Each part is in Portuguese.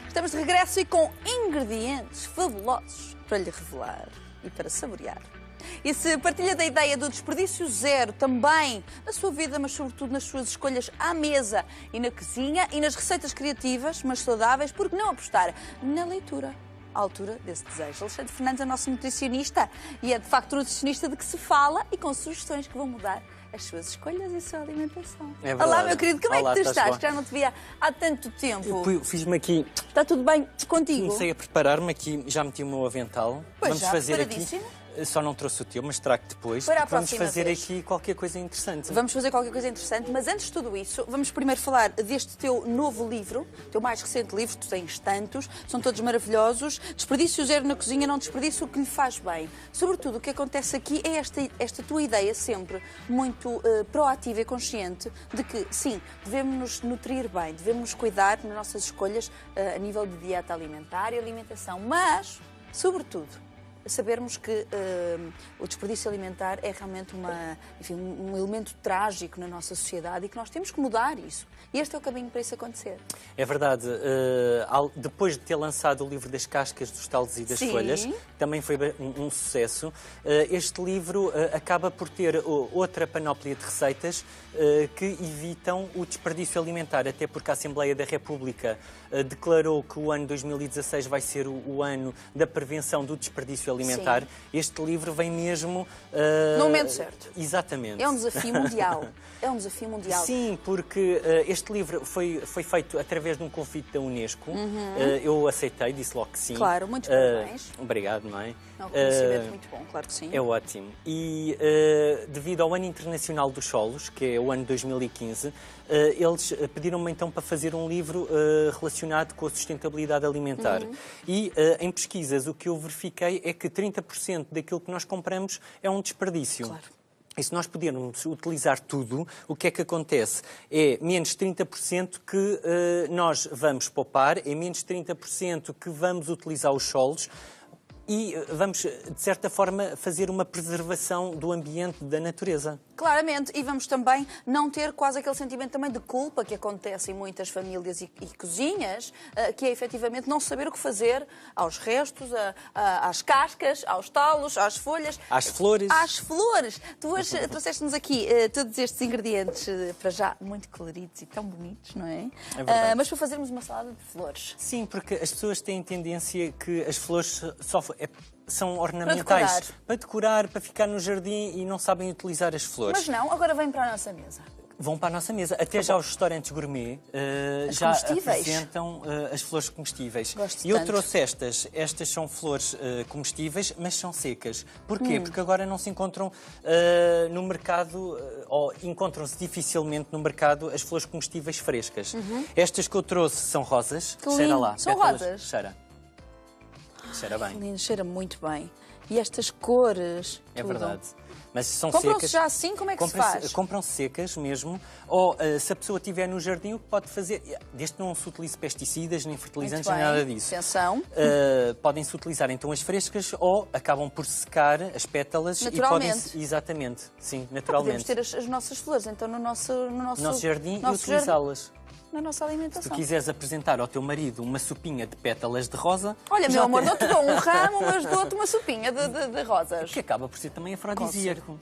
Estamos de regresso e com ingredientes fabulosos para lhe revelar e para saborear. E se partilha da ideia do desperdício zero também na sua vida, mas sobretudo nas suas escolhas à mesa e na cozinha e nas receitas criativas, mas saudáveis, por que não apostar na leitura? À altura desse desejo. Alexandre Fernandes é nosso nutricionista e é de facto nutricionista de que se fala e com sugestões que vão mudar as suas escolhas e a sua alimentação. É verdade. Olá, meu querido, como Olá, é que tu estás? bom? Já não te via há tanto tempo. Fiz-me aqui, Está tudo bem contigo? comecei a preparar-me aqui, já meti o meu avental. Pois Vamos já, fazer aqui. preparadíssimo. Só não trouxe o teu, mas trago depois. Para a Vamos próxima fazer vez. aqui qualquer coisa interessante. Vamos fazer qualquer coisa interessante, mas antes de tudo isso, vamos primeiro falar deste teu novo livro, teu mais recente livro, tu tens tantos, são todos maravilhosos. Desperdício zero na cozinha, não desperdiça o que lhe faz bem. Sobretudo, o que acontece aqui é esta tua ideia sempre muito proativa e consciente de que, sim, devemos nos nutrir bem, devemos nos cuidar nas nossas escolhas a nível de dieta alimentar e alimentação, mas, sobretudo, sabermos que o desperdício alimentar é realmente um elemento trágico na nossa sociedade e que nós temos que mudar isso. E este é o caminho para isso acontecer. É verdade. Depois de ter lançado o livro das cascas, dos talos e das Sim. folhas, também foi um sucesso. Este livro acaba por ter outra panóplia de receitas que evitam o desperdício alimentar, até porque a Assembleia da República declarou que o ano 2016 vai ser o ano da prevenção do desperdício alimentar. Sim. Este livro vem mesmo... No momento certo. Exatamente. É um desafio mundial. É um desafio mundial. Sim, porque este livro foi feito através de um convite da Unesco. Eu aceitei, disse logo que sim. Claro, muitos parabéns. Obrigado, não é? É um reconhecimento muito bom, claro que sim. É ótimo. E devido ao Ano Internacional dos Solos, que é o ano 2015, eles pediram-me então para fazer um livro relacionado com a sustentabilidade alimentar. E em pesquisas o que eu verifiquei é que 30% daquilo que nós compramos é um desperdício. Claro. E se nós pudermos utilizar tudo, o que é que acontece? É menos 30% que nós vamos poupar, é menos 30% que vamos utilizar os solos, e vamos, de certa forma, fazer uma preservação do ambiente, da natureza. Claramente, e vamos também não ter quase aquele sentimento também de culpa que acontece em muitas famílias e cozinhas, que é efetivamente não saber o que fazer aos restos, às cascas, aos talos, às folhas. Às flores. Às flores. Tu hoje trouxeste-nos aqui todos estes ingredientes, para já muito coloridos e tão bonitos, não é? É verdade. Mas para fazermos uma salada de flores. Sim, porque as pessoas têm tendência que as flores são ornamentais. Para decorar, para ficar no jardim e não sabem utilizar as flores. Mas não, agora vem para a nossa mesa. Vão para a nossa mesa. Até já os restaurantes gourmet já apresentam as flores comestíveis. Gosto E eu tanto. trouxe estas são flores comestíveis, mas são secas. Porquê? Porque agora não se encontram no mercado, ou encontram-se dificilmente no mercado as flores comestíveis frescas. Estas que eu trouxe são rosas. Que Cheira lindo. lá. São pétalas. rosas? Cheira. Cheira bem. Lindo, cheira muito bem. E estas cores. É tudo. verdade. Mas são Compram-se secas. já assim? Como é que se faz? Compram-se secas mesmo. Ou se a pessoa estiver no jardim, o que pode fazer, desde que não se utilize pesticidas, nem fertilizantes, Muito nem bem. nada disso. Atenção. Podem-se utilizar então as frescas ou acabam por secar as pétalas. Naturalmente. E podem, exatamente, sim, Podemos naturalmente. ter as nossas flores, então, no nosso Jardim e nosso utilizá-las. na nossa Se alimentação. tu quiseres apresentar ao teu marido uma sopinha de pétalas de rosa... Olha, já meu amor, tem- não te dou um ramo, mas dou-te uma sopinha de rosas. Que acaba por ser também afrodisíaco.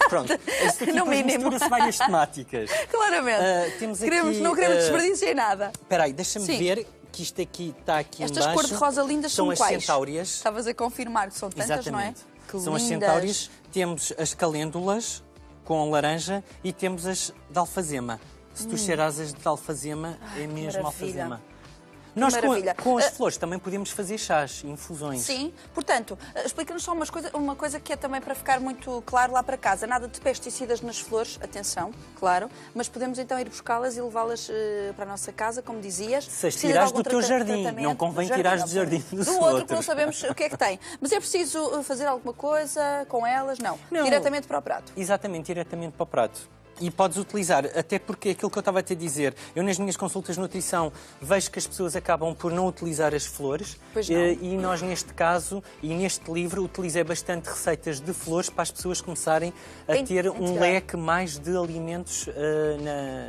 Pronto, isto aqui No depois mínimo. mistura-se várias temáticas. Claramente. Temos Não queremos desperdício em nada. Espera aí, deixa-me Sim. ver que isto aqui está aqui Estas em baixo. cor-de-rosa lindas são as quais? centáureas. Estavas a confirmar que são tantas, não é? Exatamente. Que São as lindas. centáureas. Temos as calêndulas com laranja e temos as de alfazema. Se tu cheirares as de alfazema, é mesmo maravilha. alfazema. Nós maravilha. com as flores também podemos fazer chás, infusões. Sim, portanto, explica-nos só uma coisa que é também para ficar muito claro lá para casa. Nada de pesticidas nas flores, atenção, claro, mas podemos então ir buscá-las e levá-las para a nossa casa, como dizias. Se as Precisa de tirares algum do teu jardim, tratamento? não convém Do tirares do obviamente. jardim dos do outro, outros. que não sabemos o que é que tem. Mas é preciso fazer alguma coisa com elas? Não. Não. Diretamente para o prato. Exatamente, diretamente para o prato. E podes utilizar, até porque aquilo que eu estava a te dizer, eu nas minhas consultas de nutrição vejo que as pessoas acabam por não utilizar as flores. Pois não. E nós neste caso, e neste livro, utilizei bastante receitas de flores para as pessoas começarem a ter um integrar. leque mais de alimentos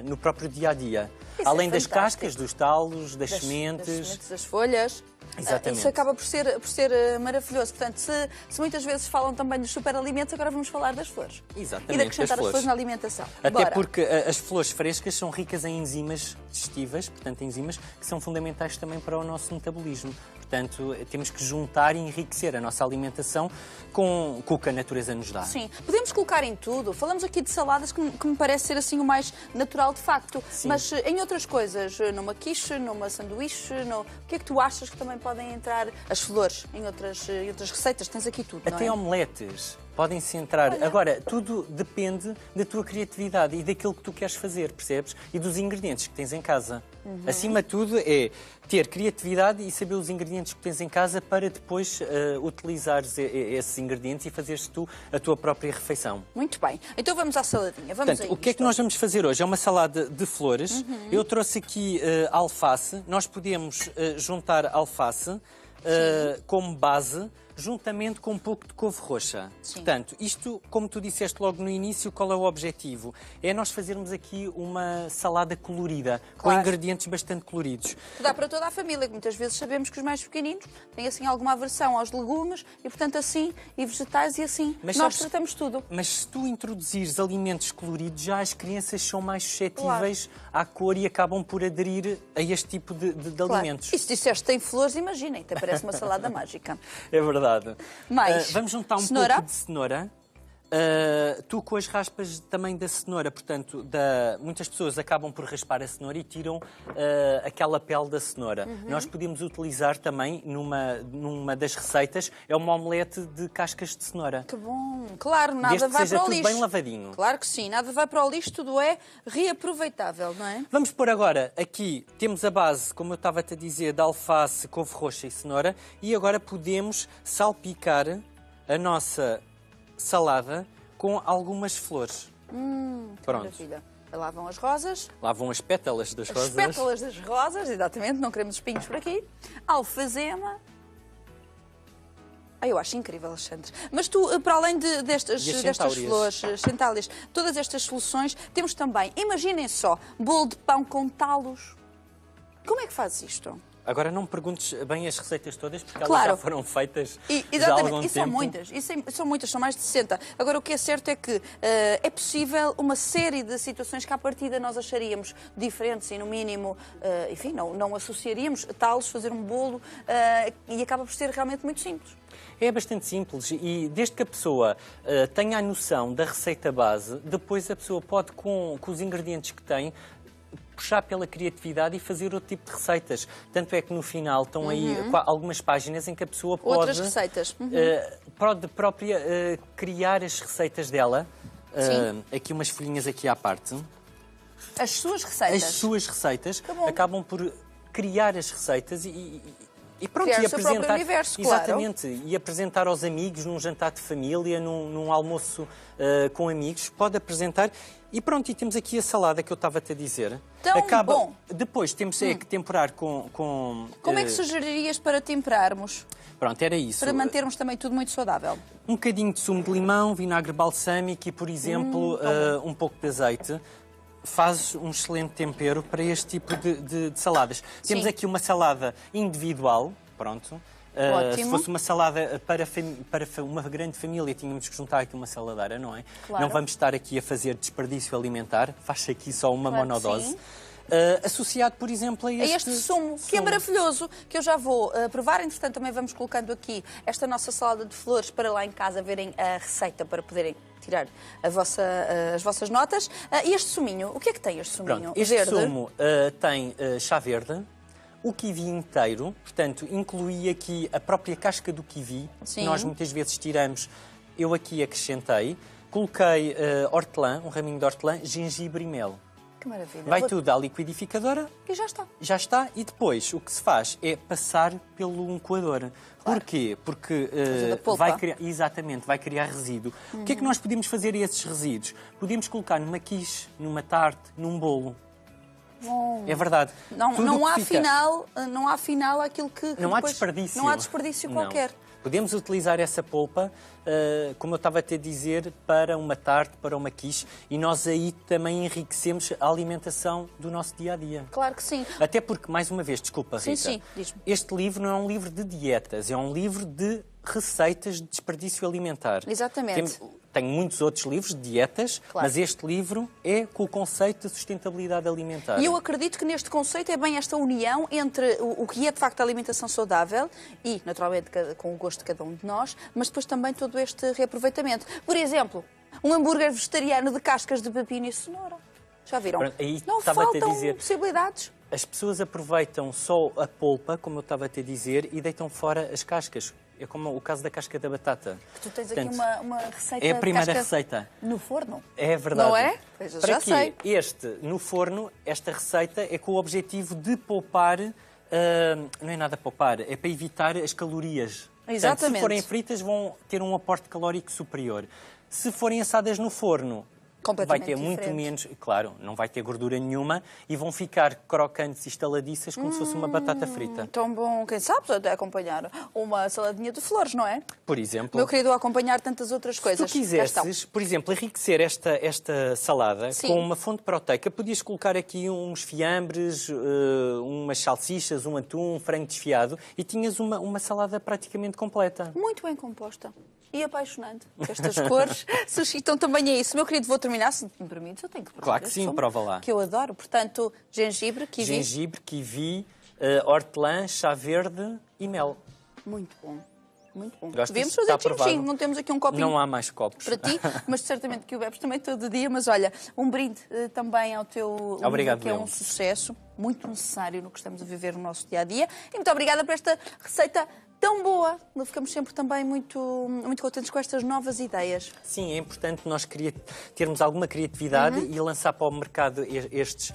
no próprio dia-a-dia. Isso Além é das fantástico. cascas, dos talos, das Das sementes. das folhas. Exatamente. Isso acaba por ser maravilhoso. Portanto, se muitas vezes falam também dos superalimentos, agora vamos falar das flores. Exatamente, E de acrescentar das as flores flores na alimentação. Até Bora. porque as flores frescas são ricas em enzimas digestivas, portanto, enzimas que são fundamentais também para o nosso metabolismo. Portanto, temos que juntar e enriquecer a nossa alimentação com o que a natureza nos dá. Sim, podemos colocar em tudo. Falamos aqui de saladas que me parece ser assim o mais natural de facto. Sim. Mas em outras coisas, numa quiche, numa sanduíche, o que é que tu achas que também podem entrar as flores em outras receitas? Tens aqui tudo, não Até é? omeletes podem-se entrar. Olha. Agora, tudo depende da tua criatividade e daquilo que tu queres fazer, percebes? E dos ingredientes que tens em casa. Acima de tudo é ter criatividade e saber os ingredientes que tens em casa para depois utilizares esses ingredientes e fazeres tu a tua própria refeição. Muito bem. Então vamos à saladinha. Vamos Portanto, a o que é que nós vamos fazer hoje? É uma salada de flores. Eu trouxe aqui alface. Nós podemos juntar alface como base, juntamente com um pouco de couve roxa. Sim. Portanto, isto, como tu disseste logo no início, qual é o objetivo? É nós fazermos aqui uma salada colorida, com Claro. ingredientes bastante coloridos. Que dá para toda a família, que muitas vezes sabemos que os mais pequeninos têm assim alguma aversão aos legumes e, portanto, assim, e vegetais e assim, Mas nós sabes- tratamos tudo. Mas se tu introduzires alimentos coloridos, já as crianças são mais suscetíveis à cor e acabam por aderir a este tipo de alimentos. E se disseste que tem flores, imaginem, até parece uma salada mágica. É verdade. Mais Vamos juntar um cenoura? pouco de cenoura. Tu com as raspas também da cenoura, portanto, muitas pessoas acabam por raspar a cenoura e tiram aquela pele da cenoura. Nós podemos utilizar também numa das receitas, é uma omelete de cascas de cenoura. Que bom. Claro, nada Desde que vai seja para o tudo lixo. bem lavadinho. Claro que sim, nada vai para o lixo, tudo é reaproveitável, não é? Vamos pôr agora, aqui temos a base, como eu estava-te a dizer, de alface, couve roxa e cenoura, e agora podemos salpicar a nossa salada com algumas flores. Pronto. Maravilha. Lá vão as rosas, Lá vão as pétalas das as rosas. pétalas das rosas, exatamente, não queremos espinhos por aqui. Alfazema. Eu acho incrível, Alexandre. Mas tu, para além destas E as flores, centáureas. centálias, todas estas soluções, temos também, imaginem só, bolo de pão com talos. Como é que fazes isto? Agora não me perguntes bem as receitas todas, porque elas Claro. já foram feitas já há Exatamente, algum e são tempo. muitas, são muitas, são mais de 60. Agora, o que é certo é que é possível uma série de situações que à partida nós acharíamos diferentes e, no mínimo, enfim, não associaríamos talos, fazer um bolo, e acaba por ser realmente muito simples. É bastante simples e desde que a pessoa tenha a noção da receita base, depois a pessoa pode, com os ingredientes que tem, puxar pela criatividade e fazer outro tipo de receitas. Tanto é que no final estão aí algumas páginas em que a pessoa pode... Outras receitas. Pode própria criar as receitas dela. Sim. Aqui umas folhinhas aqui à parte. As suas receitas. As suas receitas Que bom. acabam por criar as receitas e pronto, Criar e o seu próprio universo, claro. exatamente, e apresentar aos amigos num jantar de família, num almoço com amigos, pode apresentar e pronto, e temos aqui a salada que eu estava-te a dizer. Tão bom. Depois temos que temperar com Como é que sugeririas para temperarmos, pronto, era isso. para mantermos também tudo muito saudável? Um bocadinho de sumo de limão, vinagre balsâmico e, por exemplo, um pouco de azeite. Faz um excelente tempero para este tipo de saladas. Temos aqui uma salada individual, pronto. Se Ótimo. fosse uma salada para uma grande família, tínhamos que juntar aqui uma saladeira, não é? Claro. Não vamos estar aqui a fazer desperdício alimentar, faz aqui só uma Claro que monodose. sim. Associado, por exemplo, a É este, este sumo, que é maravilhoso, que eu já vou provar. Entretanto, também vamos colocando aqui esta nossa salada de flores para lá em casa verem a receita, para poderem tirar as vossas notas. E este suminho, o que é que tem este suminho? Pronto, este verde? sumo tem chá verde, o kiwi inteiro, portanto, incluí aqui a própria casca do kiwi, Sim. que nós muitas vezes tiramos, eu aqui acrescentei, coloquei hortelã, um raminho de hortelã, gengibre e mel. Que maravilha. Vai tudo à liquidificadora, E já está. já está, e depois o que se faz é passar pelo coador. Porquê? Porque da polpa. vai criar, exatamente, vai criar resíduo. O que é que nós podemos fazer a esses resíduos? Podemos colocar numa quiche, numa tarte, num bolo. Bom. É verdade. Não há afinal aquilo que não há depois... desperdício. Não há desperdício qualquer. Podemos utilizar essa polpa, como eu estava a te dizer, para uma tarte, para uma quiche, e nós aí também enriquecemos a alimentação do nosso dia-a-dia. Claro que sim. Até porque, mais uma vez, desculpa, Rita, Sim, diz-me. este livro não é um livro de dietas, é um livro de receitas de desperdício alimentar. Exatamente. Tenho muitos outros livros de dietas, claro. mas este livro é com o conceito de sustentabilidade alimentar. E eu acredito que neste conceito é bem esta união entre o que é de facto a alimentação saudável e, naturalmente, com o gosto de cada um de nós, mas depois também todo este reaproveitamento. Por exemplo, um hambúrguer vegetariano de cascas de pepino e cenoura. Já viram? Aí não estava-te a faltam dizer, possibilidades. as pessoas aproveitam só a polpa, como eu estava-te a dizer, e deitam fora as cascas. É como o caso da casca da batata. Tu tens aqui uma receita é a primeira de casca receita. No forno. É verdade. Não é? Pois eu Para já quê? sei. No forno, esta receita é com o objetivo de poupar, não é nada poupar, é para evitar as calorias. Exatamente. Portanto, se forem fritas, vão ter um aporte calórico superior. Se forem assadas no forno, vai ter muito menos, claro, não vai ter gordura nenhuma e vão ficar crocantes e estaladiças como se fosse uma batata frita. Tão bom, quem sabe, até acompanhar uma saladinha de flores, não é? Por exemplo. Meu querido, acompanhar tantas outras coisas. Se tu quisesses, por exemplo, enriquecer esta salada com uma fonte proteica, podias colocar aqui uns fiambres, umas salsichas, um atum, um frango desfiado e tinhas uma salada praticamente completa. Muito bem composta. E apaixonante. Estas cores suscitam também a isso. Meu querido, vou terminar, se me permites, eu tenho que provar. Claro que sim, prova lá. Que eu adoro. Portanto, gengibre, kiwi. Gengibre, kiwi, hortelã, chá verde e mel. Muito bom. Muito bom. Gostas? Devemos fazer Está tchim-tchim. Não temos aqui um copinho. Não há mais copos. Para ti, mas certamente que o bebes também todo dia. Mas olha, um brinde também ao teu Obrigado, livro, que é um sucesso, muito necessário no que estamos a viver no nosso dia-a-dia. E muito obrigada por esta receita tão boa. Ficamos sempre também muito contentes com estas novas ideias. Sim, é importante nós termos alguma criatividade e lançar para o mercado este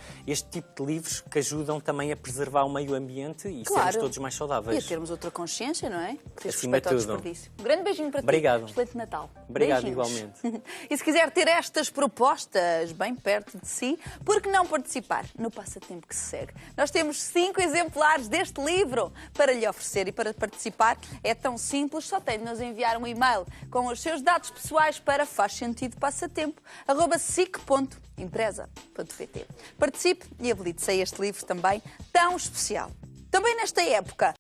tipo de livros que ajudam também a preservar o meio ambiente e sermos todos mais saudáveis. E a termos outra consciência, não é? Que diz Acima respeito ao de tudo. desperdício. Um grande beijinho para ti. Obrigado. Excelente Natal. Obrigado, Beijinhos. igualmente. E se quiser ter estas propostas bem perto de si, por que não participar no passatempo que se segue? Nós temos 5 exemplares deste livro para lhe oferecer e para participar é tão simples, só tem de nos enviar um e-mail com os seus dados pessoais para fazsentidopassatempo@sic.empresa.pt. Participe e habilite-se a este livro também tão especial. Também nesta época,